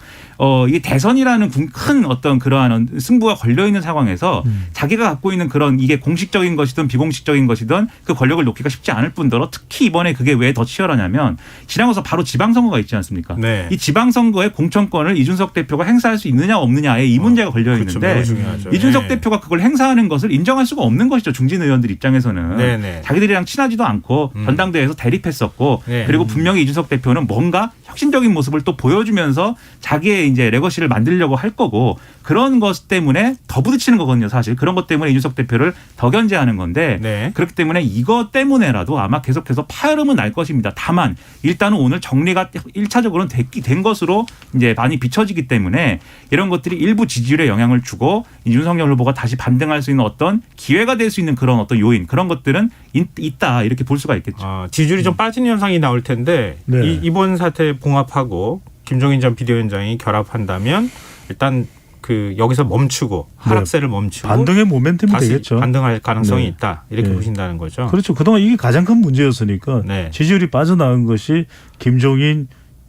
이 대선이라는 큰 어떤 그러한 승부가 걸려 있는 상황에서 자기가 갖고 있는 그런 이게 공식적인 것이든 비공식적인 것이든 그 권력을 놓기가 쉽지 않을 뿐더러 특히 이번에 그게 왜 더 치열하냐면 지나고서 바로 지방선거가 있지 않습니까? 네. 이 지방선거의 공천권을 이준석 대표가 행사할 수 있느냐 없느냐에 이 문제가 걸려 그렇죠. 있는데 매우 중요하죠. 이준석 네. 대표가 그걸 행사하는 것을 인정할 수가 없는 것이죠. 중진 의원들 입장에서는. 네네. 자기들이랑 친하지도 않고 전당대회에서 대립했었고 네. 그리고 분명히 이준석 대표는 뭔가 혁신적인 모습을 또 보여주면서 자기의 이제 레거시를 만들려고 할 거고 그런 것 때문에 때문에 더 부딪히는 거거든요. 사실 그런 것 때문에 이준석 대표를 더 견제하는 건데 네. 그렇기 때문에 이것 때문에라도 아마 계속해서 파열음은 날 것입니다. 다만 일단은 오늘 정리가 1차적으로는 된 것으로 이제 많이 비춰지기 때문에 이런 것들이 일부 지지율에 영향을 주고 윤석열 후보가 다시 반등할 수 있는 어떤 기회가 될 수 있는 그런 어떤 요인 그런 것들은 있다 이렇게 볼 수가 있겠죠. 지지율이 좀 빠지는 현상이 나올 텐데 네. 이번 사태 봉합하고 김종인 전 비대위원장이 결합한다면 일단 그 여기서 멈추고 하락세를 멈추고 반등의 모멘텀이 다시 되겠죠. 반등할 가능성이 네. 있다 이렇게 네. 보신다는 거죠. 그렇죠. 그동안 이게 가장 큰 문제였으니까 네. 지지율이 빠져나간 것이 김종인,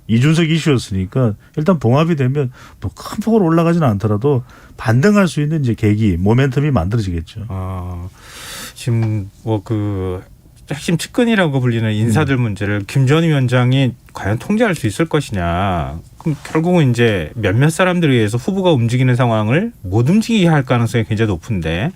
이준석 이슈였으니까 일단 봉합이 되면 뭐 큰 폭으로 올라가지는 않더라도 반등할 수 있는 이제 계기, 모멘텀이 만들어지겠죠. 지금 뭐 그 핵심 측근이라고 불리는 인사들 문제를 김 전 위원장이 과연 통제할 수 있을 것이냐. 그럼 결국은 이제 몇몇 사람들에 의해서 후보가 움직이는 상황을 못 움직이게 할 가능성이 굉장히 높은데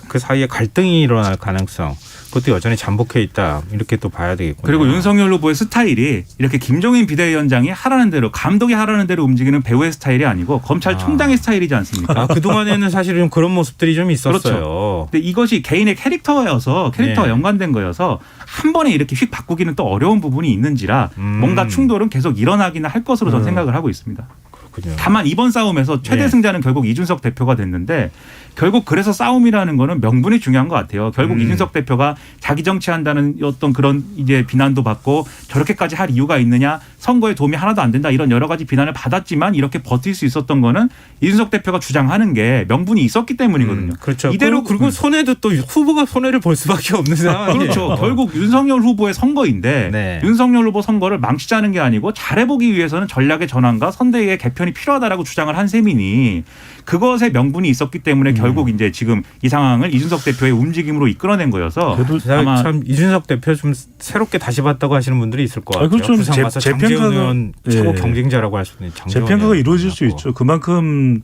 그 사이에 갈등이 일어날 가능성 그것도 여전히 잠복해 있다. 이렇게 또 봐야 되겠군요. 그리고 윤석열 후보의 스타일이 이렇게 김종인 비대위원장이 하라는 대로 감독이 하라는 대로 움직이는 배우의 스타일이 아니고 검찰총장의 스타일이지 않습니까? 그동안에는 사실은 좀 그런 모습들이 좀 있었어요. 그렇죠. 근데 이것이 개인의 캐릭터가 네. 연관된 거여서 한 번에 이렇게 휙 바꾸기는 또 어려운 부분이 있는지라 뭔가 충돌은 계속 일어나기는 할 것으로 저는 생각을 하고 있습니다. 그렇군요. 다만 이번 싸움에서 최대 네. 승자는 결국 이준석 대표가 됐는데 결국 그래서 싸움이라는 거는 명분이 중요한 것 같아요. 결국 이준석 대표가 자기 정치한다는 어떤 그런 이제 비난도 받고 저렇게까지 할 이유가 있느냐 선거에 도움이 하나도 안 된다 이런 여러 가지 비난을 받았지만 이렇게 버틸 수 있었던 거는 이준석 대표가 주장하는 게 명분이 있었기 때문이거든요. 그렇죠. 이대로 그리고 손해도 또 후보가 손해를 볼 수밖에 없는 상황이에요. 그렇죠. 결국 윤석열 후보의 선거인데 네. 윤석열 후보 선거를 망치자는 게 아니고 잘해보기 위해서는 전략의 전환과 선대의 개편이 필요하다라고 주장을 한 셈이니 그것에 명분이 있었기 때문에 결국 이제 지금 이 상황을 이준석 대표의 움직임으로 이끌어낸 거여서 그래도 아마 참 이준석 대표 좀 새롭게 다시 봤다고 하시는 분들이 있을 것 같아요. 그렇죠. 부산 가서 장제원 의원 최고 예. 경쟁자라고 할 수 있는 장제원 재평가가 의원 이루어질 수 만났고. 있죠. 그만큼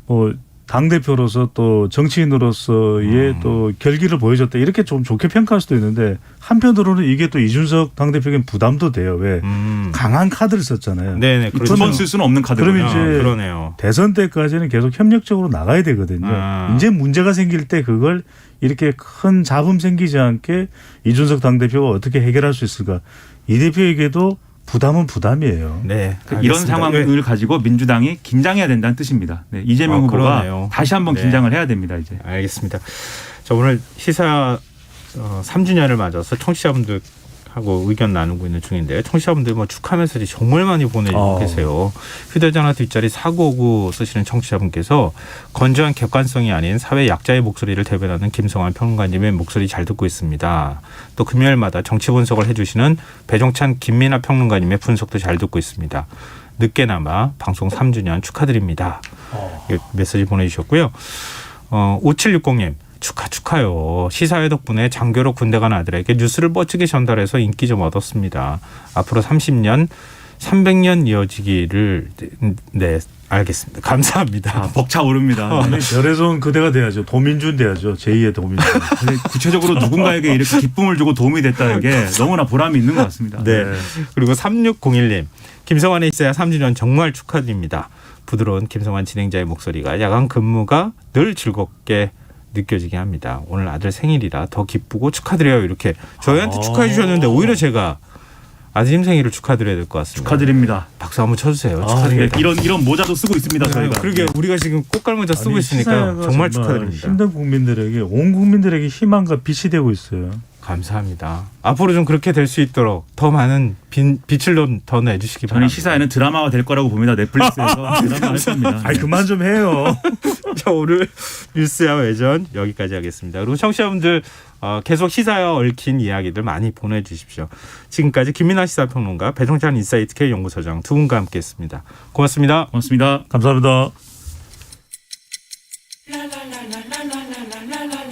뭐 당대표로서 또 정치인으로서의 또 결기를 보여줬다. 이렇게 좀 좋게 평가할 수도 있는데 한편으로는 이게 또 이준석 당대표에겐 부담도 돼요. 왜? 강한 카드를 썼잖아요. 네네. 그렇죠. 두 번 쓸 수는 없는 카드거든요. 그러면 이제 그러네요. 대선 때까지는 계속 협력적으로 나가야 되거든요. 이제 문제가 생길 때 그걸 이렇게 큰 잡음 생기지 않게 이준석 당대표가 어떻게 해결할 수 있을까. 이 대표에게도 부담은 부담이에요. 네. 이런 알겠습니다. 상황을 가지고 민주당이 긴장해야 된다는 뜻입니다. 네, 이재명 후보가 그러네요. 다시 한번 네. 긴장을 해야 됩니다. 이제. 알겠습니다. 자, 오늘 시사 3주년을 맞아서 청취자분들하고 의견 나누고 있는 중인데 청취자분들 뭐 축하 메시지 정말 많이 보내주고 계세요. 휴대전화 뒷자리 4959 쓰시는 청취자분께서 건조한 객관성이 아닌 사회 약자의 목소리를 대변하는 김성환 평론가님의 목소리 잘 듣고 있습니다. 또 금요일마다 정치 분석을 해주시는 배종찬 김민아 평론가님의 분석도 잘 듣고 있습니다. 늦게나마 방송 3주년 축하드립니다. 메시지 보내주셨고요. 5760님. 축하요. 시사회 덕분에 장교로 군대 간 아들에게 뉴스를 멋지게 전달해서 인기 좀 얻었습니다. 앞으로 30년, 300년 이어지기를 네 알겠습니다. 감사합니다. 벅차오릅니다. 아니, 별에서 온 그대가 돼야죠. 도민준 돼야죠. 제2의 도민준. 근데 구체적으로 누군가에게 이렇게 기쁨을 주고 도움이 됐다는 게 너무나 보람이 있는 것 같습니다. 네. 그리고 3601님. 김성환에 있어야 3주년 정말 축하드립니다. 부드러운 김성환 진행자의 목소리가 야간 근무가 늘 즐겁게 느껴지게 합니다. 오늘 아들 생일이라 더 기쁘고 축하드려요. 이렇게 저희한테 축하해 주셨는데 오히려 제가 아드님 생일을 축하드려야 될 것 같습니다. 축하드립니다. 박수 한번 쳐주세요. 네, 축하드립니다. 이런 모자도 쓰고 있습니다. 저희가. 그러게 우리가 지금 꽃갈모자 쓰고 아니, 있으니까 시사회가 정말 축하드립니다. 힘든 국민들에게 온 국민들에게 희망과 빛이 되고 있어요. 감사합니다. 앞으로 좀 그렇게 될 수 있도록 더 많은 빛을 좀 더 내주시기 저는 바랍니다. 시사회는 드라마가 될 거라고 봅니다. 넷플릭스에서 드라마 할 겁니다. 아이 그만 좀 해요. 자, 오늘 뉴스야 외전 여기까지 하겠습니다. 그리고 청취자분들 계속 시사와 얽힌 이야기들 많이 보내주십시오. 지금까지 김민아 시사평론가 배종찬 인사이트 K 연구소장 두 분과 함께했습니다. 고맙습니다. 고맙습니다. 감사합니다. la la la la la la la la la